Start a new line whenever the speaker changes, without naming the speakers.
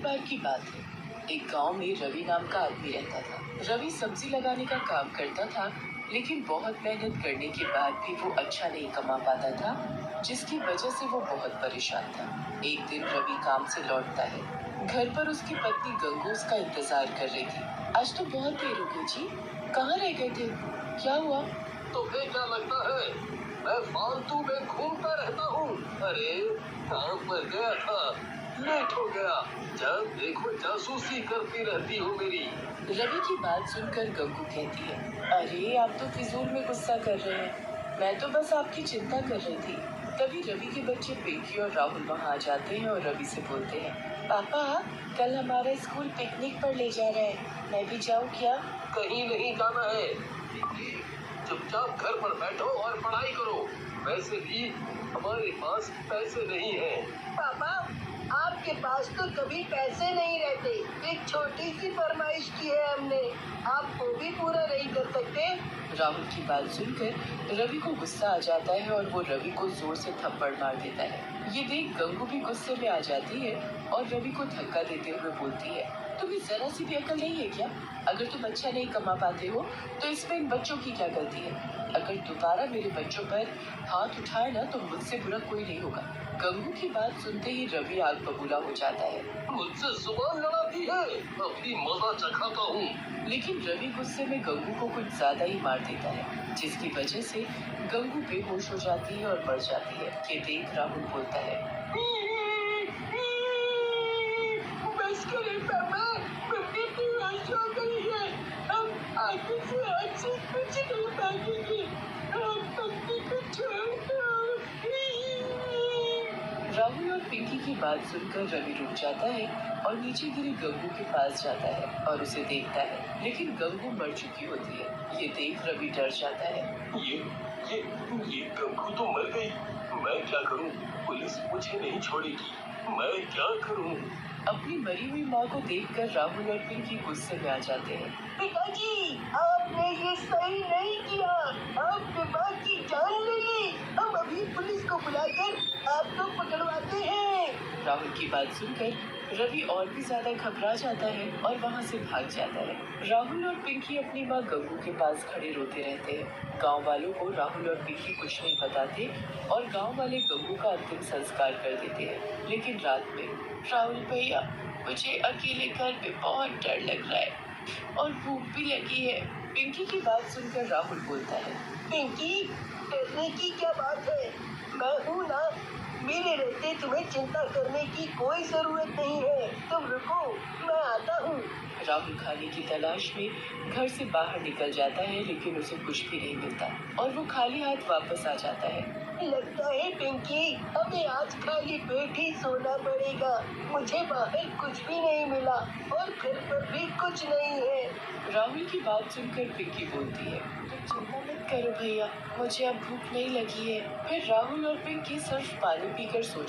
बार की बात है। एक गांव में रवि नाम का आदमी रहता था। रवि सब्जी लगाने का काम करता था, लेकिन बहुत मेहनत करने के बाद भी वो अच्छा नहीं कमा पाता था, जिसकी वजह से वो बहुत परेशान था। एक दिन रवि काम से लौटता है। घर पर उसकी पत्नी गंगू उसका इंतजार कर रही थी। आज तो बहुत देर हो गई जी, कहाँ रह गए थे? क्या हुआ?
तुम्हें क्या लगता है मैं फालतू में घूमता रहता हूँ? अरे काम पर गया था, लेट हो गया। जब देखो जासूसी करती रहती हो मेरी।
रवि की बात सुनकर गंगू कहती है, अरे आप तो फिजूल में गुस्सा कर रहे हैं, मैं तो बस आपकी चिंता कर रही थी। तभी रवि के बच्चे पिंकी और राहुल वहाँ आ जाते हैं और रवि से बोलते हैं, पापा कल हमारा स्कूल पिकनिक पर ले जा रहा है, मैं भी जाऊँ क्या?
कहीं नहीं जाना है, चुपचाप घर पर बैठो और पढ़ाई करो। वैसे भी हमारे पास पैसे नहीं हैं।
पापा आपके पास तो कभी पैसे नहीं रहते। एक छोटी सी फरमाइश की है हमने, आप वो भी पूरा नहीं कर सकते।
राहुल की बात सुनकर रवि को गुस्सा आ जाता है और वो रवि को जोर से थप्पड़ मार देता है। ये देख गंगू भी गुस्से में आ जाती है और रवि को धक्का देते हुए बोलती है, तुम्हें जरा सी भी अकल नहीं है क्या? अगर तुम अच्छा नहीं कमा पाते हो तो इसमें इन बच्चों की क्या गलती है? अगर दोबारा मेरे बच्चों पर हाथ उठाए ना तो मुझसे बुरा कोई नहीं होगा। गंगू की बात सुनते ही रवि आग बबूला हो जाता है।
मुझसे जुबान लड़ाती है, अपनी मजा चखाता हूँ।
लेकिन रवि गुस्से में गंगू को कुछ ज्यादा ही मार देता है, जिसकी वजह से गंगू बेहोश हो जाती है और मर जाती है। ये देख राहुल बोलता है,
बस करें पापा, मम्मी बेहोश हो गई है। हम आगे से अच्छे कुछ नहीं मांगेंगे, हम मम्मी को छोड़ दो।
राहुल और पिंकी की बात सुनकर रवि रुक जाता है और नीचे गिरी गंगू के पास जाता है और उसे देखता है, लेकिन गंगू मर चुकी होती है। ये देख रवि डर जाता है।
ये गंगू तो मर गई। मैं क्या करूं? पुलिस मुझे नहीं छोड़ेगी। मैं क्या करूं?
अपनी मरी हुई माँ को देखकर राहुल और पिंकी गुस्से में आ जाते हैं।
पिताजी आपने ये सही नहीं किया, आपने माँ की जान ले ली। हम अभी पुलिस को बुलाकर आपको पकड़वाते हैं।
राहुल की बात सुनकर रवि और भी ज्यादा घबरा जाता है और वहाँ से भाग जाता है। राहुल और पिंकी अपनी माँ गंगू के पास खड़े रोते रहते हैं। गांव वालों को राहुल और पिंकी कुछ नहीं बताते और गांव वाले गंगू का अंतिम संस्कार कर देते हैं। लेकिन रात में, राहुल भैया मुझे अकेले घर पे बहुत डर लग रहा है और भूख भी लगी है। पिंकी की बात सुनकर राहुल बोलता है,
पिंकी डरने की क्या बात है, मैं हूँ ना। मेरे रहते तुम्हें चिंता करने की कोई जरूरत नहीं है। तुम रुको, मैं आता हूँ।
राहुल खाने की तलाश में घर से बाहर निकल जाता है, लेकिन उसे कुछ भी नहीं मिलता और वो खाली हाथ वापस आ जाता है।
लगता है पिंकी हमें आज खाली पेट ही सोना पड़ेगा। मुझे बाहर कुछ भी नहीं मिला और घर पर भी कुछ नहीं है।
राहुल की बात सुनकर पिंकी बोलती है, तुम चिंता मत करो भैया, मुझे अब भूख नहीं लगी है। फिर राहुल और पिंकी सिर्फ पानी पीकर सो